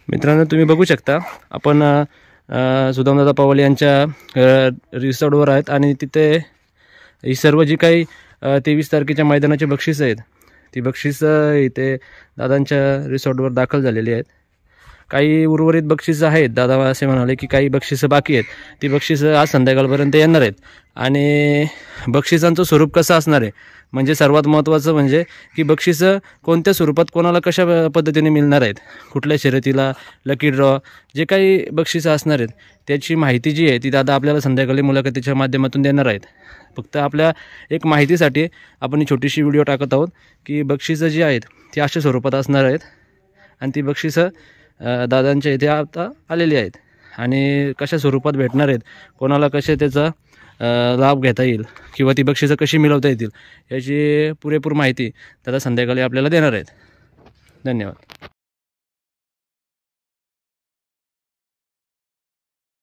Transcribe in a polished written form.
मित्रांनो, तुम्ही बघू शकता आपण सुदामदादा पवाल यांच्या रिसॉर्टवर आहेत आणि तिथे ही सर्व जी काही 23 तारखेच्या मैदानाची बक्षीस आहेत ती बक्षीस इथे दादांच्या रिसॉर्टवर दाखल झालेली आहेत। काही उर्वरित बक्षीस आहेत, दादा असे म्हणाले की काही बक्षीस बाकी आहेत, ती बक्षीस आज संध्याकाळपर्यंत येणार आहेत। आणि बक्षिसांचं स्वरूप कसं असणार आहे म्हणजे सर्वात महत्त्वाचं म्हणजे की बक्षीस कोणत्या स्वरूपात कोणाला कशा पद्धतीने मिळणार आहेत, कुठल्या शर्यतीला, लकी ड्रॉ, जे काही बक्षिसं असणार आहेत त्याची माहिती जी आहे ती दादा आपल्याला संध्याकाळी मुलाखतीच्या माध्यमातून देणार आहेत। फक्त आपल्या एक माहितीसाठी आपण ही छोटीशी व्हिडिओ टाकत आहोत की बक्षिसं जी आहेत ती अशा स्वरूपात असणार आहेत आणि ती बक्षिसं दादांच्या इथे आता आलेली आहेत आणि कशा स्वरूपात भेटणार आहेत, कोणाला कसे त्याचा लाभ घेता येईल किंवा ती बक्षिसं कशी मिळवता येतील याची पुरेपूर माहिती दादा संध्याकाळी आपल्याला देणार आहेत। धन्यवाद।